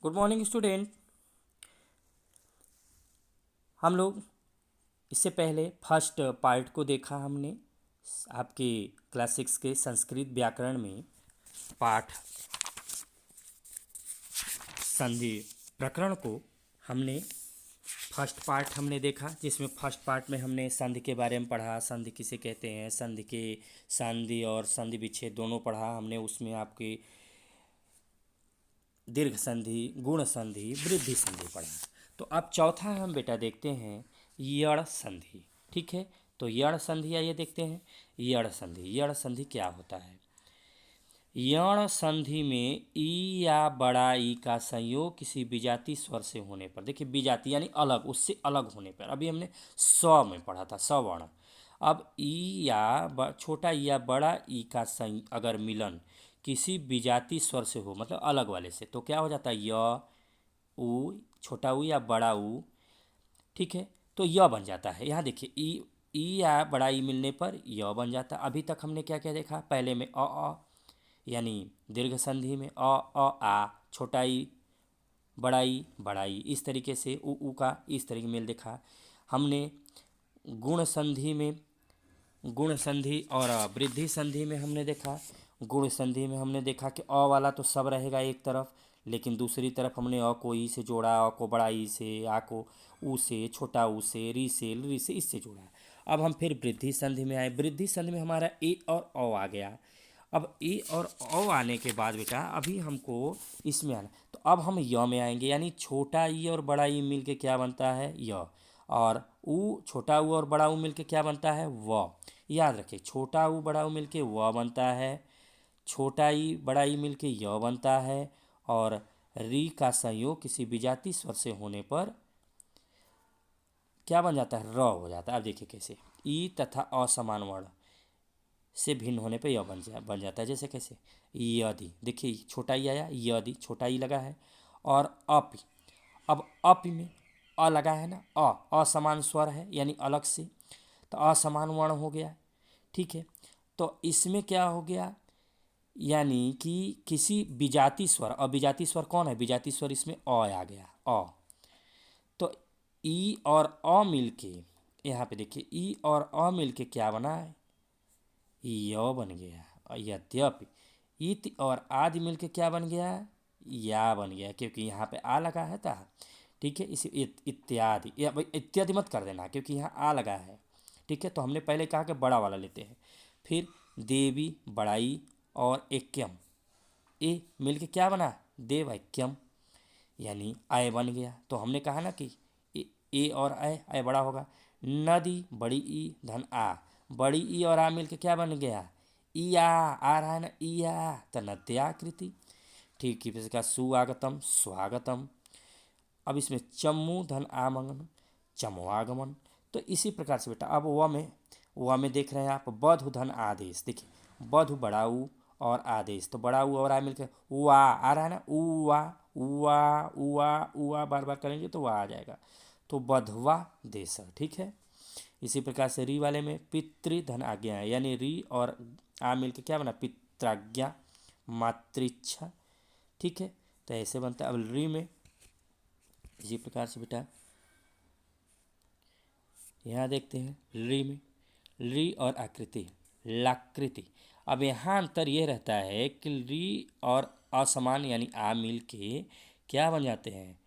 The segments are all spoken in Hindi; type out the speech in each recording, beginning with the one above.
Good morning student. हम लोग इससे पहले फर्स्ट पार्ट को देखा हमने आपके क्लास 6 के संस्कृत व्याकरण में पाठ संधि प्रकरण को हमने फर्स्ट पार्ट हमने देखा, जिसमें फर्स्ट पार्ट में हमने संधि के बारे में पढ़ा। संधि किसे कहते हैं, संधि और संधि विच्छेद दोनों पढ़ा हमने। उसमें आपकी दीर्घ संधि, गुण संधि, वृद्धि संधि पढ़ा। तो अब चौथा हम बेटा देखते हैं यण संधि। ठीक है, तो यण संधि आइए देखते हैं। यण संधि क्या होता है? यण संधि में ई या बड़ा ई का संयोग किसी विजातीय स्वर से होने पर, देखिए विजातीय यानी अलग, उससे अलग होने पर। अभी हमने स में पढ़ा था, सवर्ण। अब ई या छोटा ई या बड़ा ई का अगर मिलन किसी विजातीय स्वर से हो, मतलब अलग वाले से, तो क्या हो जाता है? य, उ, छोटा ऊ या बड़ा ऊ। ठीक है, तो य बन जाता है। यहाँ देखिए ई या बड़ा ई मिलने पर य बन जाता है। अभी तक हमने क्या क्या देखा? पहले में अ यानी दीर्घ संधि में आ, छोटा ई बड़ा ई, इस तरीके से उ का इस तरीके मेल देखा हमने। गुण संधि में, गुण संधि और वृद्धि संधि में हमने देखा। गुण संधि में हमने देखा कि अ वाला तो सब रहेगा एक तरफ, लेकिन दूसरी तरफ हमने अ को ई से जोड़ा, अ को बड़ा ई से, आ को ऊ से, छोटा ऊ से, री से इससे जोड़ा। अब हम फिर वृद्धि संधि में आए। वृद्धि संधि में हमारा ए और अ आ गया। अब ए और अ आने के बाद बेटा अभी हमको इसमें आना, तो अब हम य में आएंगे, यानी छोटा ई और बड़ा ई मिल के क्या बनता है? य। और ऊ, छोटा ऊ और बड़ा ऊ मिल के क्या बनता है? व। याद रखिए, छोटा ऊ बड़ा ऊ मिल के व बनता है, छोटा ई बड़ा ई मिल के य बनता है, और री का संयोग किसी विजातीय स्वर से होने पर क्या बन जाता है? र हो जाता है। अब देखिए कैसे, ई तथा असमान वर्ण से भिन्न होने पर यह बन जाता है। जैसे कैसे? यदि, देखिए छोटा ई आया, यदि छोटा ई लगा है, और अपि। अब अपि में अ लगा है ना, असमान स्वर है यानी अलग से, तो असमान वर्ण हो गया। ठीक है, तो इसमें क्या हो गया? यानी कि किसी विजातीय स्वर, अविजातीय स्वर कौन है? विजातीय स्वर इसमें अ आ गया, अ। तो ई और अ मिलके, यहाँ पे देखिए ई और अ मिलके क्या बना है? य बन गया। यद्यपि इत और आदि मिलके क्या बन गया? या बन गया, क्योंकि यहाँ पे आ लगा है था। ठीक है, इसे इत्यादि, या भाई इत्यादि मत कर देना क्योंकि यहाँ आ लगा है। ठीक है, तो हमने पहले कहा कि बड़ा वाला लेते हैं। फिर देवी, बड़ाई और एक्यम, ए मिलके क्या बना? देव ऐक्यम, यानी आय बन गया। तो हमने कहा ना कि ए और आय बड़ा होगा। नदी, बड़ी ई धन आ, बड़ी ई और आ मिलके क्या बन गया? ईया, आ रहा है ना, ईया, तो नद्याकृति। ठीक है, इसका सुआगतम, स्वागतम। अब इसमें चम्मू धन आमगन, चमवागमन। तो इसी प्रकार से बेटा अब व में देख रहे हैं आप, बधु धन आदेश। देखिए बधु बड़ा ऊ और आदेश, तो बड़ा ऊ और आ मिलकर उआ आ रहा है ना, उआ उआ उआ उआ, बार बार करेंगे तो वह आ जाएगा, तो बधवा देश। ठीक है, इसी प्रकार से री वाले में पितृ धन आज्ञा है, यानी री और आ मिलकर क्या बना? पित्राज्ञा, मातृच्छा। ठीक है, तो ऐसे बनता है। अब री में इसी प्रकार से बेटा यहाँ देखते हैं री में, री और आकृति, लाकृति। अब यहाँ अंतर ये रहता है कि री और असमान यानी आ मिल के क्या बन जाते हैं?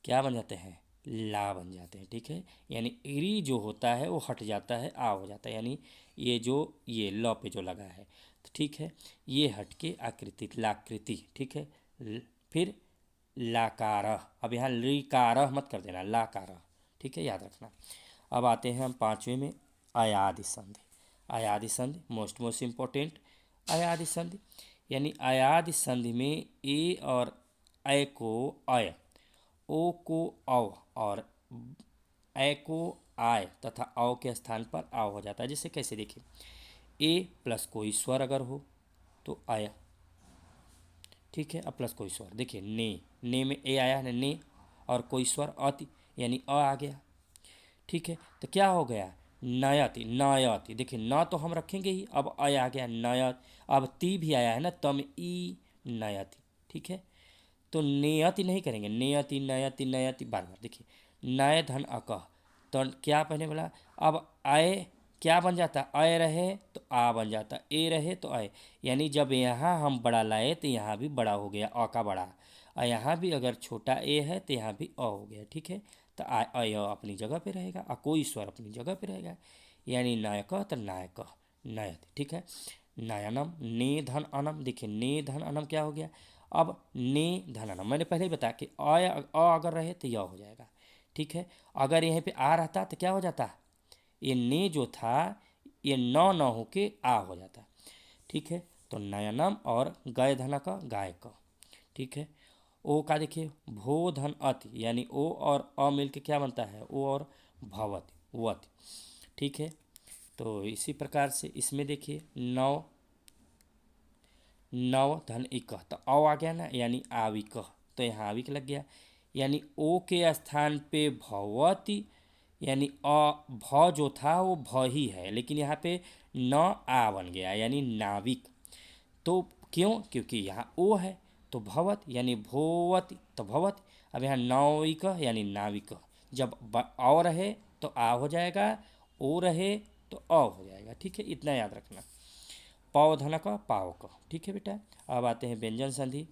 क्या बन जाते हैं? ला बन जाते हैं। ठीक है, यानी री जो होता है वो हट जाता है, आ हो जाता है, यानी ये ल पे जो लगा है, तो ठीक है, ये हट के आकृति, लाकृति। ठीक है, फिर लाकारः, अब यहाँ लिकारः मत कर देना, लाकारः। ठीक है, याद रखना। अब आते हैं हम पाँचवें में, अयादि संधि। अयादि संधि मोस्ट इम्पोर्टेंट। अयादि संधि यानी अयादि संधि में ए और ऐ को अय, ओ को औ और ऐ को आय तथा औ के स्थान पर आ हो जाता है। जैसे कैसे देखिए, ए प्लस कोई स्वर अगर हो तो आया। ठीक है, अब प्लस कोई स्वर, देखिए ने में ए आया है, ने और कोई स्वर अति यानी अ आ गया। ठीक है, तो क्या हो गया? नयति, नयति। देखिए न तो हम रखेंगे ही, अब अय आ गया नयत। अब ती भी आया है ना, तम ई नयति। ठीक है, तो नेयति नहीं करेंगे, नेयति नयति नयति बार बार। देखिए नय धन अकह, तो क्या पहले बोला, अब आय क्या बन जाता, अय रहे तो आ बन जाता, ए रहे तो अय, यानी जब यहाँ हम बड़ा लाए तो यहाँ भी बड़ा हो गया, अ का बड़ा, और यहाँ भी अगर छोटा ए है तो यहाँ भी अ हो गया। ठीक है, तो अय अपनी जगह पे रहेगा और कोई स्वर अपनी जगह पे रहेगा, यानी नायक तो नायक नयत। ठीक है, नयनम ने धन अनम, देखिए ने धन अनम क्या हो गया, अब ने धन अनम मैंने पहले ही बताया कि अ अगर रहे तो यह हो जाएगा। ठीक है, अगर यहाँ पे आ रहता तो क्या हो जाता, ये ने जो था ये न होके आ हो जाता। ठीक है, तो नयनम और गय धन का गाय का। ठीक है, ओ का देखिए भो धन अति, यानी ओ और अ मिल के क्या बनता है, ओ और भवति वति। ठीक है, तो इसी प्रकार से इसमें देखिए नव नव धन इक, तो अ आ गया ना, यानी आविक, तो यहाँ आविक लग गया, यानी ओ के स्थान पे भवति, यानी अ भ जो था वो भ ही है, लेकिन यहाँ पे न आ बन गया, यानी नाविक। तो क्यों, क्योंकि यहाँ ओ है, तो भवत यानी भोवत तो भवत। अब यहाँ नाविक यानी नाविक, जब औ रहे तो आ हो जाएगा, ओ रहे तो अ हो जाएगा। ठीक है, इतना याद रखना, पौधन का पाव का। ठीक है बेटा, अब आते हैं व्यंजन संधि।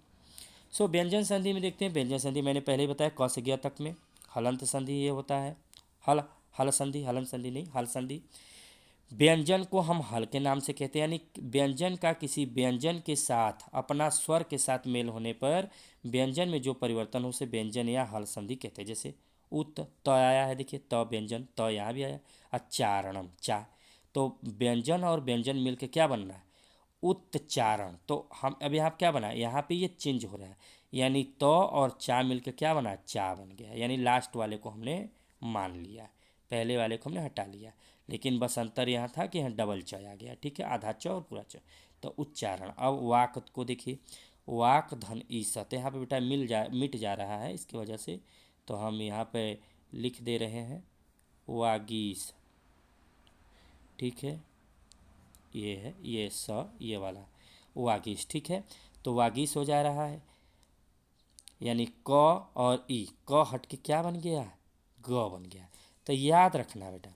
सो व्यंजन संधि में देखते हैं, व्यंजन संधि मैंने पहले ही बताया क से गया तक में हलंत संधि ये होता है, हल हल संधि, हलन संधि नहीं, हल संधि। व्यंजन को हम हल के नाम से कहते हैं, यानी व्यंजन का किसी व्यंजन के साथ अपना स्वर के साथ मेल होने पर व्यंजन में जो परिवर्तन हो उसे व्यंजन या हल संधि कहते हैं। जैसे उत त आया है, देखिए त व्यंजन, त यहाँ भी आया, अचारणम चा, तो व्यंजन और व्यंजन मिल के क्या बन रहा है, उच्चारण। तो हम अब यहाँ क्या बना, यहाँ पे ये चेंज हो रहा है, यानी तो और चा मिलकर क्या बना, चा बन गया, यानी लास्ट वाले को हमने मान लिया, पहले वाले को हमने हटा लिया, लेकिन बस अंतर यहाँ था कि यहाँ डबल च आ गया। ठीक है, आधा च और पूरा च, तो उच्चारण। अब वाक को देखिए, वाक धन ईसत, यहाँ पे बेटा मिट जा रहा है इसकी वजह से, तो हम यहाँ पे लिख दे रहे हैं वागीस। ठीक है, ये है ये स ये वाला वागीस। ठीक है, तो वागीस हो जा रहा है, यानी क और ई, क हट के क्या बन गया, ग बन गया। तो याद रखना बेटा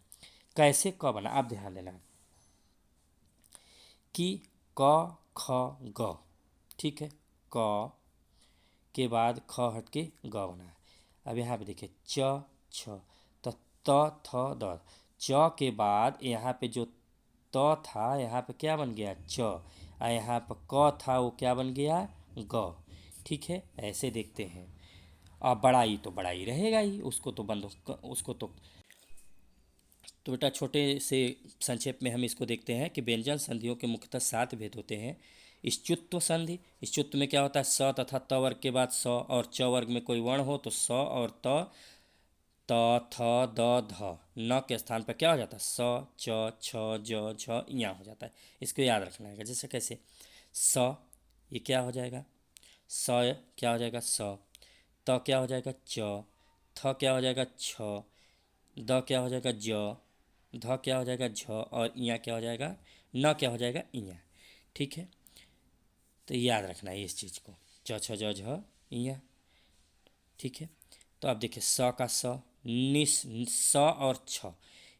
कैसे क बना, आप ध्यान देना कि क ख ग। ठीक है, क के बाद ख हट के ग बना है। अब यहाँ पे देखिए च छ, तो त थ द, च के बाद यहाँ पे जो त था यहाँ पे क्या बन गया च, और यहाँ पर क था वो क्या बन गया ग। ठीक है, ऐसे देखते हैं। अब बड़ाई तो बड़ाई रहेगा ही, उसको तो बंद, उसको तो बेटा छोटे से संक्षेप में हम इसको देखते हैं कि व्यंजन संधियों के मुख्यतः 7 भेद होते हैं। इश्चुत्व संधि, इश्चुत्व में क्या होता है, स तथा त वर्ग के बाद स और च वर्ग में कोई वर्ण हो तो स और त थ द ध, न के स्थान पर क्या हो जाता है, स च छ ज झ यहाँ हो जाता है। इसको याद रखना है, जैसे कैसे, स ये क्या हो जाएगा, स क्या हो जाएगा स, त क्या हो जाएगा च, थ क्या हो जाएगा छ, द क्या हो जाएगा ज, ध क्या हो जाएगा झ, और इया क्या हो जाएगा, न क्या हो जाएगा इया। ठीक है, तो याद रखना है इस चीज़ को, च छ ज झ इया। ठीक है, तो अब देखिए स का स, निस स और छ,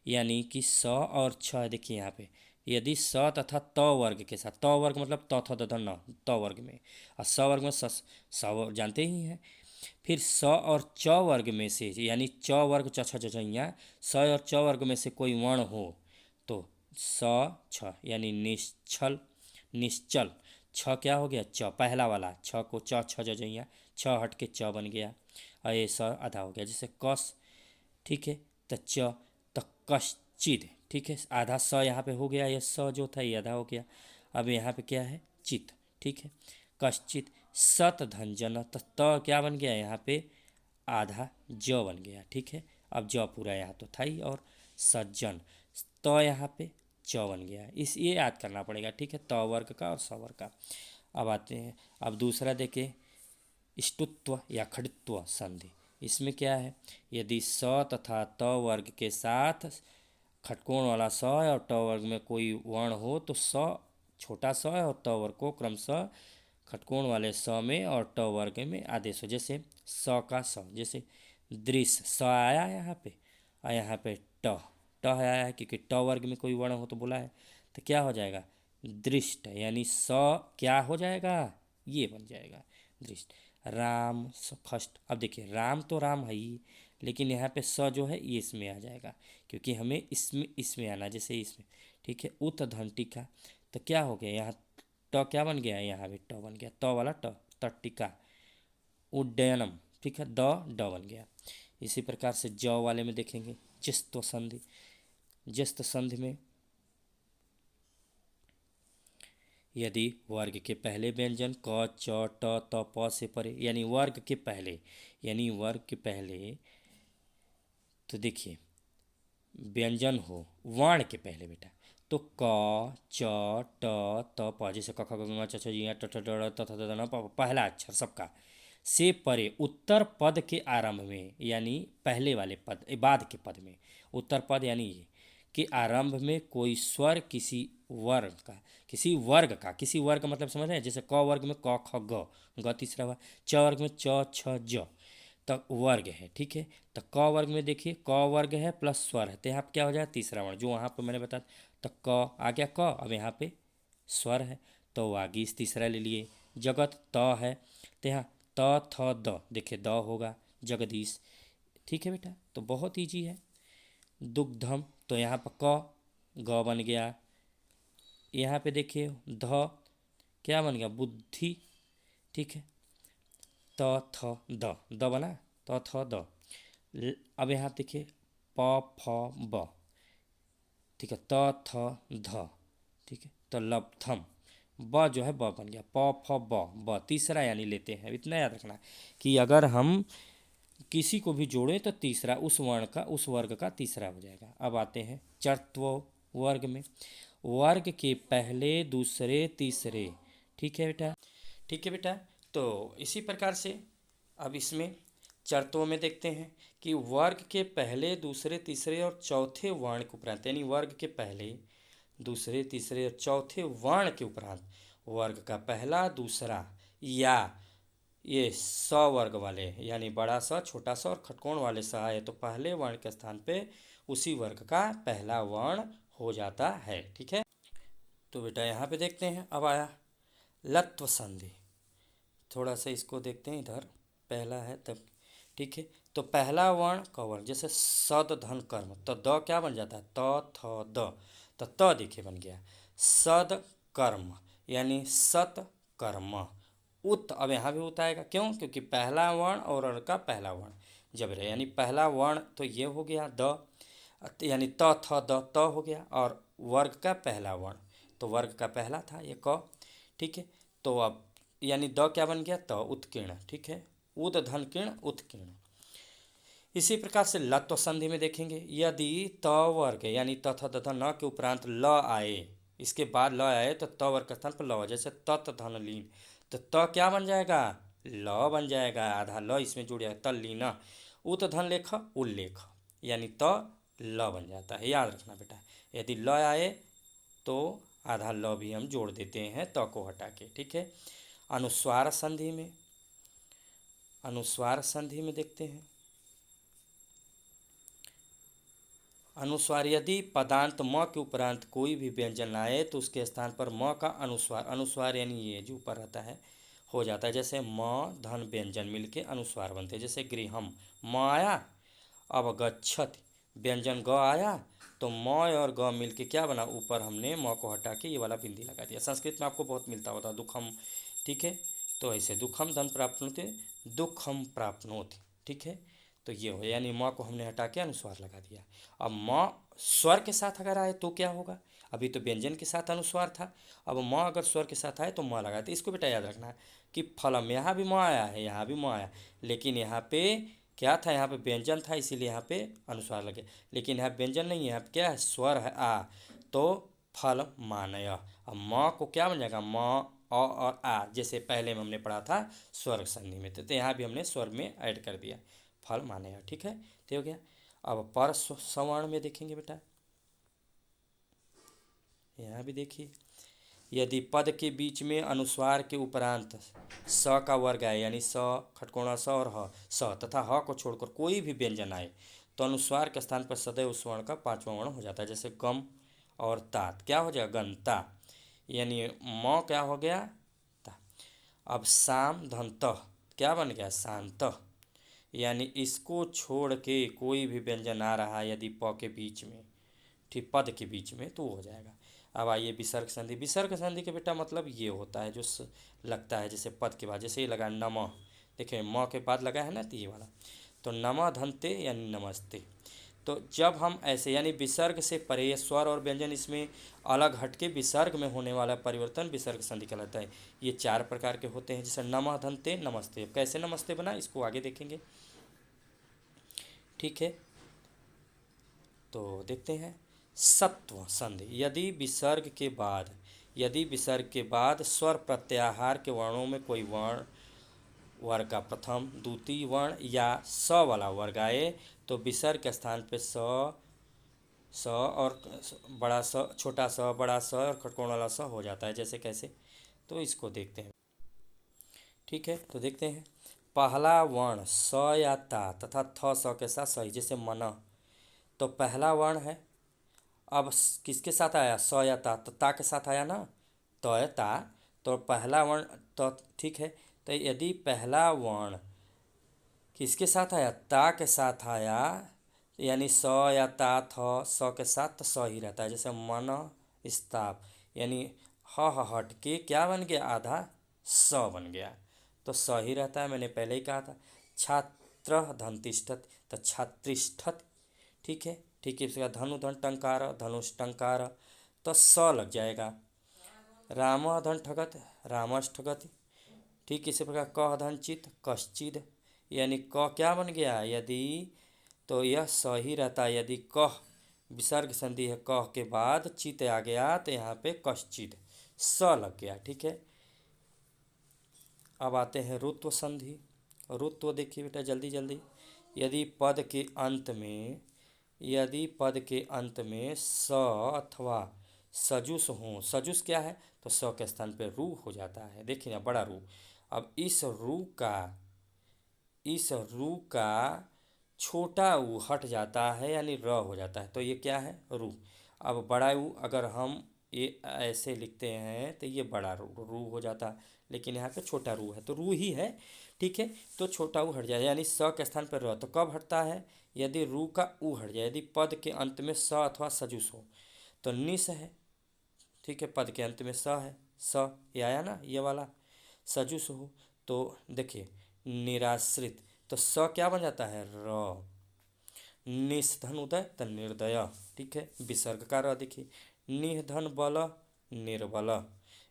यानी कि स और छ है, देखिए यहाँ पे यदि स तथा त वर्ग के साथ, त वर्ग मतलब त थ द ध न, त वर्ग में, और स वर्ग में स जानते ही हैं। फिर स और च वर्ग में से, यानी च वर्ग च छ ज झ इया, स और च वर्ग में से कोई वर्ण हो तो स छ, यानी निश्चल, निश्चल। छ क्या हो गया च, पहला वाला छ को च छ ज झ इया, छ हट के च बन गया, और ये स आधा हो गया, जैसे कस। ठीक है, तो च, तो कश्चिद। ठीक है, आधा स यहाँ पे हो गया, ये स जो था ये आधा हो गया। अब यहाँ पे क्या है चित। ठीक है, कश्चित सत धन जन, तो त क्या बन गया यहाँ पे आधा ज बन गया। ठीक है, अब ज पूरा यहाँ तो था ही, और सज्जन, त यहाँ पे च बन गया, इस ये याद करना पड़ेगा। ठीक है, त वर्ग का और स वर्ग का। अब आते हैं, अब दूसरा देखें, इष्टुत्व या खड़ित्व संधि। इसमें क्या है, यदि स तथा त वर्ग के साथ खटकोण वाला स और ट वर्ग में कोई वर्ण हो तो स छोटा स और त वर्ग को क्रमशः खटकोण वाले स में और ट वर्ग में आदेश हो, जैसे स का स, जैसे दृश्य स आया यहाँ पे और यहाँ पे ट ट आया है क्योंकि ट वर्ग में कोई वर्ण हो तो बोला है, तो क्या हो जाएगा दृष्ट, यानी स क्या हो जाएगा ये बन जाएगा दृष्ट। राम फर्स्ट, अब देखिए राम तो राम है ही, लेकिन यहाँ पे स जो है ये इसमें आ जाएगा क्योंकि हमें इसमें आना, जैसे इसमें, ठीक है। उत धन टीका, तो क्या हो गया यहाँ ट क्या बन गया, यहाँ भी ट बन गया, त वाला ट, तट्टिका। उड्डयनम, ठीक है, द ड बन गया। इसी प्रकार से ज वाले में देखेंगे जिस्त संधि, जिस्त संधि में यदि वर्ग के पहले व्यंजन क च ट त प से परे, यानी वर्ग के पहले, यानी वर्ग के पहले, तो देखिए व्यंजन हो वर्ण के पहले बेटा, तो क च ट त प, जैसे क ख ग घ छ छ ज ट ठ ड ढ त थ द न प, पहला अक्षर सबका से परे उत्तर पद के आरंभ में, यानी पहले वाले पद बाद के पद में, उत्तर पद यानी ये के आरंभ में कोई स्वर किसी वर्ग का, किसी वर्ग का, किसी वर्ग मतलब समझ रहे हैं, जैसे क वर्ग में क ख ग, ग तीसरा हुआ, च वर्ग में च छ ज, तक वर्ग है, ठीक है। तो क वर्ग में देखिए क वर्ग है प्लस स्वर है, तो यहाँ पे क्या हो जाए तीसरा वर्ण, जो वहाँ पे मैंने बताया, तो क आ गया क, अब यहाँ पे स्वर है तो आगे इस तीसरा ले लिए। जगत त है, तो यहाँ त थ द, देखिए द होगा जगदीश, ठीक है बेटा, तो बहुत ईजी है। दुग्धम, तो यहाँ पर क ग बन गया, यहाँ पे देखिए ध क्या बन गया बुद्धि, ठीक है। त थ द, द बना, त थ द। अब यहाँ देखिए प फ ब, ठीक है, त थ ध, ठीक है, तो लब्धम, ब जो है ब बन गया, प फ ब, ब तीसरा यानी लेते हैं। इतना याद रखना कि अगर हम किसी को भी जोड़े तो तीसरा उस वर्ण का, उस वर्ग का तीसरा हो जाएगा। अब आते हैं चर्त्व वर्ग में, वर्ग के पहले दूसरे तीसरे, ठीक है बेटा, ठीक है बेटा। तो इसी प्रकार से अब इसमें चर्तों में देखते हैं कि वर्ग के पहले दूसरे तीसरे और चौथे वर्ण के उपरांत, यानी वर्ग के पहले दूसरे तीसरे और चौथे वर्ण के उपरांत वर्ग का पहला दूसरा या ये स वर्ग वाले, यानी बड़ा स छोटा स और खटकोण वाले स आए तो पहले वर्ण के स्थान पे उसी वर्ग का पहला वर्ण हो जाता है, ठीक है। तो बेटा यहाँ पे देखते हैं, अब आया लत्व संधि, थोड़ा सा इसको देखते हैं इधर, पहला है तब, ठीक है। तो पहला वर्ण का वर्ण, जैसे सद धन कर्म, तो द क्या बन जाता है त थ द, तो त देखिए बन गया सद कर्म, यानी सत कर्म। उत, अब यहाँ भी उत आएगा, क्यों, क्योंकि पहला वर्ण और अण का पहला वर्ण जब रहे, यानी पहला वर्ण तो ये हो गया द, यानी त थ द, त हो गया, और वर्ग का पहला वर्ण, तो वर्ग का पहला था ये क, ठीक है। तो अब यानी द क्या बन गया त उत्कीर्ण, ठीक है, उद धन किर्ण उत्कीर्ण। इसी प्रकार से लत्व संधि में देखेंगे, यदि त वर्ग यानी तथा तथा न के उपरांत ल आए, इसके बाद ल आए तो त वर्ग के स्थान पर ल हो, जैसे तत् धन लीन, तो त क्या बन जाएगा ल बन जाएगा, आधा ल इसमें जुड़ जाएगा, तल्लीन। उत धन लेख उल्लेख, यानी त ल बन जाता है, याद रखना बेटा। यदि ल आए तो आधा ल भी हम जोड़ देते हैं त को हटा के, ठीक है। अनुस्वार संधि में, अनुस्वार संधि में देखते हैं, अनुस्वार, यदि पदांत म के उपरांत कोई भी व्यंजन आए तो उसके स्थान पर म का अनुस्वार, अनुस्वार यानी ये जो ऊपर रहता है हो जाता है, जैसे म धन व्यंजन मिलके अनुस्वार बनते हैं, जैसे गृहम म आया, अब गच्छति व्यंजन ग आया तो म और ग मिलके क्या बना, ऊपर हमने म को हटा के ये वाला बिंदी लगा दिया। संस्कृत में आपको बहुत मिलता होता दुखम, ठीक है, तो ऐसे दुखम धन प्राप्नोति, दुखम प्राप्नोति, ठीक है, तो ये हो, यानी म को हमने हटा के अनुस्वार लगा दिया। अब म स्वर के साथ अगर आए तो क्या होगा, अभी तो व्यंजन के साथ अनुस्वार था, अब म अगर स्वर के साथ आए तो म लगाते। इसको बेटा याद रखना है कि फलम, यहाँ भी म आया है, यहाँ भी म आया, लेकिन यहाँ पे क्या था, यहाँ पे व्यंजन था इसीलिए यहाँ पे अनुस्वार लगे, लेकिन यहाँ व्यंजन नहीं है, यहाँ पे क्या है स्वर है आ, तो फल मानय। अब म को क्या बन जाएगा म और आ, जैसे पहले में हमने पढ़ा था स्वर संधि में, तो यहाँ भी हमने स्वर में ऐड कर दिया, फल मानय, ठीक है, तो हो गया। अब पर सवर्ण में देखेंगे बेटा, यहाँ भी देखिए, यदि पद के बीच में अनुस्वार के उपरांत स का वर्ग आए, यानी स खटकोणा स और ह स तथा ह को छोड़कर कोई भी व्यंजन आए, तो अनुस्वार के स्थान पर सदैव उस वर्ण का पांचवा वर्ण हो जाता है। जैसे गम और तात, क्या हो जाएगा? गंता, यानी म क्या हो गया? ता। अब शाम धन क्या बन गया? शांत, यानी इसको छोड़ के कोई भी व्यंजन आ रहा है यदि प के बीच में, ठीक, पद के बीच में, तो हो जाएगा। अब आइए विसर्ग संधि। विसर्ग संधि के बेटा मतलब ये होता है जो लगता है जैसे पद के बाद, जैसे ये लगा नमः, देखिए म के बाद लगा है ना, तो ये वाला, तो नमः धनते यानी नमस्ते। तो जब हम ऐसे यानी विसर्ग से परे स्वर और व्यंजन इसमें अलग हटके विसर्ग में होने वाला परिवर्तन विसर्ग संधि कहलाता है। ये चार प्रकार के होते हैं, जैसे नमः धनते नमस्ते। कैसे नमस्ते बना इसको आगे देखेंगे, ठीक है। तो देखते हैं सत्व संधि। यदि विसर्ग के बाद स्वर प्रत्याहार के वर्णों में कोई वर्ग का प्रथम द्वितीय वर्ण या स वाला वर्ग आए, तो विसर्ग के स्थान पे स और बड़ा स, छोटा स, बड़ा स और खटकोण वाला स हो जाता है। जैसे कैसे, तो इसको देखते हैं, ठीक है। तो देखते हैं, पहला वर्ण स या ता तथा थ स के साथ सही, जैसे मन, तो पहला वर्ण है। अब किसके साथ आया? स या तो ता के साथ आया ना, तो है ता, तो पहला वर्ण तो ठीक है। तो यदि पहला वर्ण किसके साथ आया? ता के साथ आया, यानी स या ता थ स के साथ, तो स ही रहता है। जैसे मन स्ताप, यानी हट के क्या बन गया? आधा स बन गया, तो स ही रहता है, मैंने पहले ही कहा था। छात्र धनतिष्ठत, तो छात्रिष्ठत, ठीक है। ठीक है, इसका धनु धन टंकार, धनुष टंकार, तो स लग जाएगा। राम धन ठगत, रामष्ठगत, ठीक इसी प्रकार कह धन चित, कश्चिद, यानी क क्या बन गया? यदि, तो यह स ही रहता है। यदि कह विसर्ग संधि है, कह के बाद चित आ गया, तो यहाँ पे कश्चिद स लग गया, ठीक है। अब आते हैं रुत्व संधि। रुत्व देखिए बेटा जल्दी जल्दी। यदि पद के अंत में स अथवा सजुस हो, सजुस क्या है? तो स के स्थान पे रू हो जाता है, देखिए ना, बड़ा रू। अब इस रू का छोटा ऊ हट जाता है, यानी र हो जाता है, तो ये क्या है? रू। अब बड़ा ऊ अगर हम ये ऐसे लिखते हैं तो ये बड़ा रू हो जाता है, लेकिन यहाँ पे छोटा रू है, तो रू ही है, ठीक है। तो छोटा ऊ हट जाए, यानी स के स्थान पर र। तो कब हटता है? यदि रू का ऊ हट जाए, यदि पद के अंत में स अथवा सजुस हो, तो निस है, ठीक है। पद के अंत में स है, स ये आया ना, ये वाला। सजुस हो तो देखिए निराश्रित, तो स क्या बन जाता है? र। निस्धन उदय, तो निर्दय, ठीक है। विसर्ग का र देखिए, निधन बल निर्बल,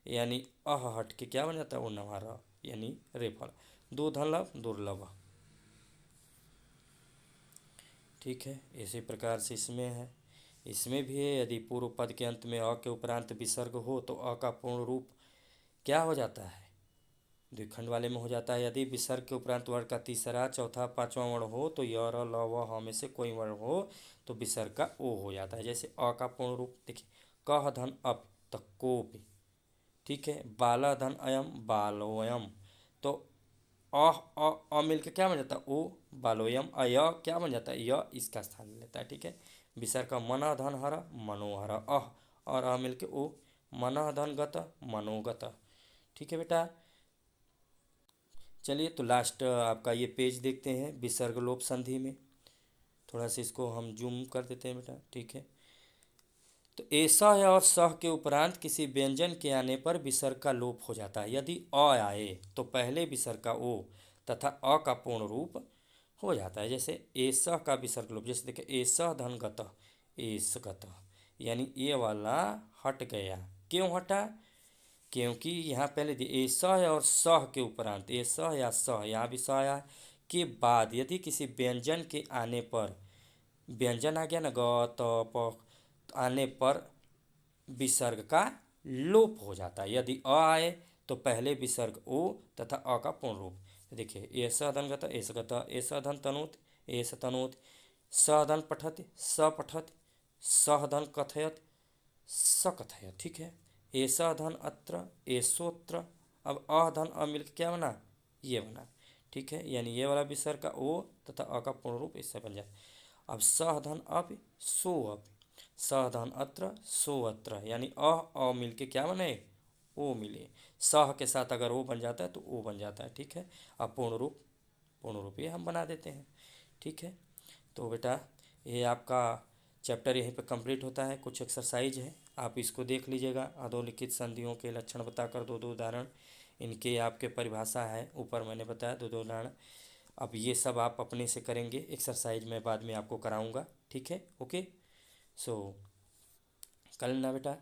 यानी अह हट के क्या बन जाता है? वो नवा र, यानी रेफल। दुर्लभ दुर्लभ, ठीक है। इसी प्रकार से इसमें है, इसमें भी है। यदि पूर्व पद के अंत में अ के उपरांत विसर्ग हो, तो अ का पूर्ण रूप क्या हो जाता है? द्विखंड वाले में हो जाता है। यदि विसर्ग के उपरांत वर्ण का तीसरा, चौथा, पांचवा वर्ण हो, तो य, र, ल, व, ह में से कोई वर्ण हो, तो विसर्ग का ओ हो जाता है। जैसे अ का पूर्ण रूप देखिए, कह धन अप, तो कोप, ठीक है। बाला धन अयम, बालोयम, तो मिल के क्या बन जाता है? ओ, बालोयम। अय क्या बन जाता है? य इसका स्थान लेता है, ठीक है। विसर्ग का मन धन हर, मनोहर, और मिल के ओ, मन धन गत, मनोगत, ठीक है बेटा। चलिए तो लास्ट आपका ये पेज देखते हैं विसर्ग लोप संधि में। थोड़ा सा इसको हम जूम कर देते हैं बेटा, ठीक है। तो ऐसा है, और सह के उपरांत किसी व्यंजन के आने पर विसर्ग का लोप हो जाता है। यदि अ आए तो पहले विसर्ग का ओ तथा अ का पूर्ण रूप हो जाता है। जैसे ऐसा का विसर्ग लोप, जैसे देखिए ऐसा धन गत, एस गत, यानी ये वाला हट गया। क्यों हटा? क्योंकि यहाँ पहले ऐसा है और सह के उपरांत, ऐसा या सह, यहाँ भी सह आया के बाद यदि किसी व्यंजन के आने पर, व्यंजन आ गया ना, ग त प, आने पर विसर्ग का लोप हो जाता है। यदि अ आए तो पहले विसर्ग ओ तथा अ का पूर्ण रूप। देखिए ऐसा धन गत, ऐसा गत, ऐसा धन तनोत, ऐसा तनोत, स धन पठत, स पठत, सह धन कथयत, स कथयत, ठीक है। ऐसा धन अत्र, ऐसोत्र। अब अ धन अ मिलकर क्या बना, ये बना। ठीक है, यानी ये वाला विसर्ग का ओ तथा अ का पूर्ण रूप इससे बन जाता। अब सह धन अब, सो अब, सह धन अत्र, सो अत्र, यानी अ मिलके क्या बने, ओ मिले। सह के साथ अगर ओ बन जाता है तो ओ बन जाता है। ठीक है, अब पूर्ण रूप ये हम बना देते हैं। ठीक है, तो बेटा ये आपका चैप्टर यहीं पे कंप्लीट होता है। कुछ एक्सरसाइज है, आप इसको देख लीजिएगा। अधोलिखित संधियों के लक्षण बताकर दो दो उदाहरण, इनके आपके परिभाषा है, ऊपर मैंने बताया दो दो उदाहरण। अब ये सब आप अपने से करेंगे, एक्सरसाइज में बाद में आपको कराऊंगा। ठीक है, ओके। सो कर लेना बेटा।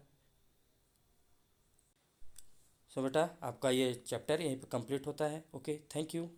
सो बेटा आपका ये चैप्टर यहीं पे कंप्लीट होता है। Okay, thank you.